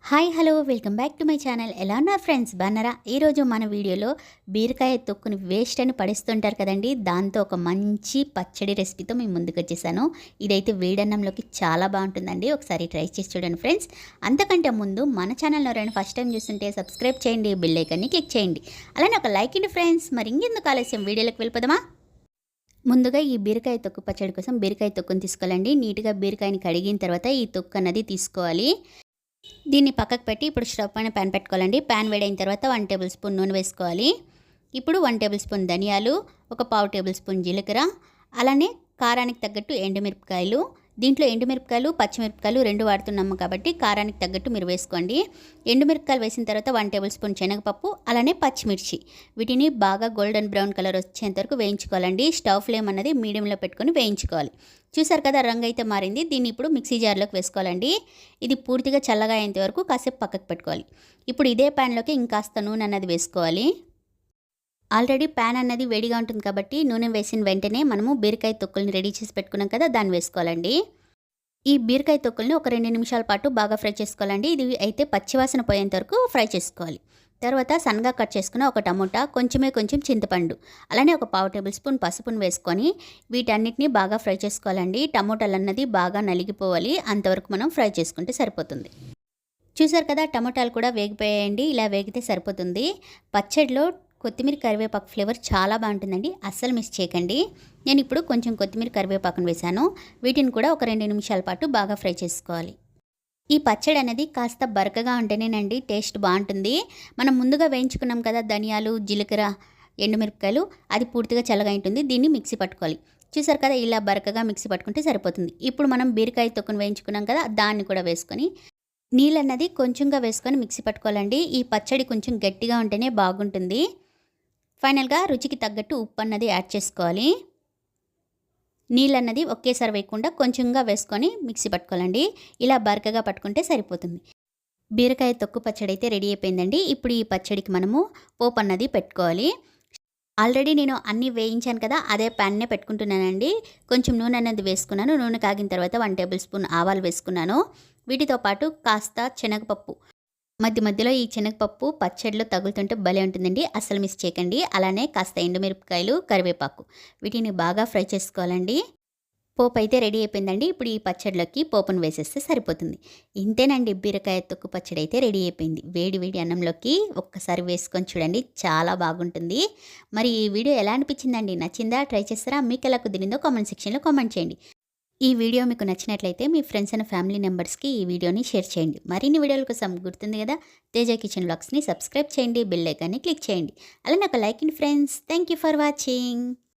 Hi hello welcome back to my channel. ఎలా ఉన్నారు friends, బాగున్నారా? ఈరోజు మన వీడియోలో బీరకాయ తొక్కుని వేస్ట్ అని పడిస్తుంటారు కదండి, దాంతో ఒక మంచి పచ్చడి రెసిపీతో మేము ముందుకు వచ్చేసాను. ఇదైతే వేడన్నంలోకి చాలా బాగుంటుందండి, ఒకసారి ట్రై చేసి చూడండి ఫ్రెండ్స్. అంతకంటే ముందు మన ఛానల్లో ఎవరైనా ఫస్ట్ టైం చూస్తుంటే సబ్స్క్రైబ్ చేయండి, బెల్ ఐకాన్ని క్లిక్ చేయండి, అలానే ఒక లైక్ ఇవ్వండి ఫ్రెండ్స్. మరి ఇంకెందుకు ఆలస్యం, వీడియోలోకి వెళ్ళిపోదామా? ముందుగా ఈ బీరకాయ తొక్కు పచ్చడి కోసం బీరకాయ తొక్కుని తీసుకోవాలండి. నీట్గా బీరకాయని కడిగిన తర్వాత ఈ తొక్కు అన్నది తీసుకోవాలి. దీన్ని పక్కకు పెట్టి ఇప్పుడు స్టవ్ పైన ప్యాన్ పెట్టుకోవాలండి. ప్యాన్ వేడైన తర్వాత 1 టేబుల్ స్పూన్ నూనె వేసుకోవాలి. ఇప్పుడు 1 టేబుల్ స్పూన్ ధనియాలు, ఒక పావు టేబుల్ స్పూన్ జీలకర్ర, అలానే కారానికి తగ్గట్టు ఎండుమిరపకాయలు. దీంట్లో ఎండుమిరపకాయలు పచ్చిమిరపకాయలు రెండు వాడుతున్నాము కాబట్టి కారానికి తగ్గట్టు మీరు వేసుకోండి. ఎండుమిరపకాయలు వేసిన తర్వాత 1 టేబుల్ స్పూన్ శనగపప్పు, అలానే పచ్చిమిర్చి. వీటిని బాగా గోల్డెన్ బ్రౌన్ కలర్ వచ్చేంత వరకు వేయించుకోవాలండి. స్టవ్ ఫ్లేమ్ అన్నది మీడియంలో పెట్టుకొని వేయించుకోవాలి. చూసారు కదా, రంగు అయితే మారింది. దీన్ని ఇప్పుడు మిక్సీ జార్లోకి వేసుకోవాలండి. ఇది పూర్తిగా చల్లగా అయ్యేంత వరకు కాసేపు పక్కకు పెట్టుకోవాలి. ఇప్పుడు ఇదే ప్యాన్లోకి ఇంకాస్త నూనె అన్నది వేసుకోవాలి. ఆల్రెడీ ప్యాన్ అన్నది వేడిగా ఉంటుంది కాబట్టి నూనె వేసిన వెంటనే మనము బీరకాయ తొక్కుల్ని రెడీ చేసి పెట్టుకున్నాం కదా, దాన్ని వేసుకోవాలండి. ఈ బీరకాయ తొక్కుల్ని ఒక 2 నిమిషాల పాటు బాగా ఫ్రై చేసుకోవాలండి. ఇది అయితే పచ్చివాసన పోయేంత వరకు ఫ్రై చేసుకోవాలి. తర్వాత సన్నగా కట్ చేసుకున్న ఒక టమోటా, కొంచెం చింతపండు, అలానే ఒక పావు టేబుల్ స్పూన్ పసుపును వేసుకొని వీటన్నిటిని బాగా ఫ్రై చేసుకోవాలండి. టమోటాలు అన్నది బాగా నలిగిపోవాలి, అంతవరకు మనం ఫ్రై చేసుకుంటే సరిపోతుంది. చూసారు కదా, టమోటాలు కూడా వేగిపోయాయండి. ఇలా వేగితే సరిపోతుంది. పచ్చడిలో కొత్తిమీర కరివేపాకు ఫ్లేవర్ చాలా బాగుంటుందండి, అస్సలు మిస్ చేయకండి. నేను ఇప్పుడు కొంచెం కొత్తిమీర కరివేపాకును వేశాను. వీటిని కూడా ఒక 2 నిమిషాల పాటు బాగా ఫ్రై చేసుకోవాలి. ఈ పచ్చడి అనేది కాస్త బరకగా ఉంటేనేనండి టేస్ట్ బాగుంటుంది. మనం ముందుగా వేయించుకున్నాం కదా ధనియాలు, జీలకర్ర, ఎండుమిరపకాయలు, అది పూర్తిగా చల్లగా ఉంటుంది. దీన్ని మిక్సీ పట్టుకోవాలి. చూసారు కదా, ఇలా బరకగా మిక్సీ పట్టుకుంటే సరిపోతుంది. ఇప్పుడు మనం బీరకాయ తొక్కును వేయించుకున్నాం కదా, దాన్ని కూడా వేసుకొని నీళ్ళన్నది కొంచెంగా వేసుకొని మిక్సీ పట్టుకోవాలండి. ఈ పచ్చడి కొంచెం గట్టిగా ఉంటేనే బాగుంటుంది. ఫైనల్గా రుచికి తగ్గట్టు ఉప్పు అన్నది యాడ్ చేసుకోవాలి. నీళ్ళన్నది ఒకేసారి వేయకుండా కొంచెంగా వేసుకొని మిక్సీ పట్టుకోవాలండి. ఇలా బరకగా పట్టుకుంటే సరిపోతుంది. బీరకాయ తొక్కు పచ్చడి అయితే రెడీ అయిపోయిందండి. ఇప్పుడు ఈ పచ్చడికి మనము పోపు అన్నది పెట్టుకోవాలి. ఆల్రెడీ నేను అన్నీ వేయించాను కదా, అదే ప్యాన్నే పెట్టుకుంటున్నానండి. కొంచెం నూనె అన్నది వేసుకున్నాను. నూనె కాగిన తర్వాత 1 టేబుల్ స్పూన్ ఆవాలు వేసుకున్నాను. వీటితో పాటు కాస్త శనగపప్పు, మధ్యలో ఈ శనగపప్పు పచ్చడిలో తగులుతుంటే భలే ఉంటుందండి, అస్సలు మిస్ చేయకండి. అలానే కాస్త ఎండుమిరపకాయలు, కరివేపాకు, వీటిని బాగా ఫ్రై చేసుకోవాలండి. పోపు అయితే రెడీ అయిపోయిందండి. ఇప్పుడు ఈ పచ్చడిలోకి పోపును వేసేస్తే సరిపోతుంది. ఇంతేనండి, బీరకాయ తొక్కు పచ్చడి అయితే రెడీ అయిపోయింది. వేడి వేడి అన్నంలోకి ఒక్కసారి వేసుకొని చూడండి, చాలా బాగుంటుంది. మరి ఈ వీడియో ఎలా అనిపించిందండి? నచ్చిందా? ట్రై చేస్తారా? మీకు ఎలా కుదిరిందో కామెంట్ సెక్షన్లో కామెంట్ చేయండి. ఈ వీడియో మీకు నచ్చినట్లయితే మీ ఫ్రెండ్స్ అండ్ ఫ్యామిలీ మెంబర్స్కి ఈ వీడియోని షేర్ చేయండి. మరిన్ని వీడియోల కోసం గుర్తుంది కదా, తేజ కిచెన్ వ్లాగ్స్ని సబ్స్క్రైబ్ చేయండి, బెల్ ఐకాన్ని క్లిక్ చేయండి, అలానే ఒక like in friends. Thank you for watching.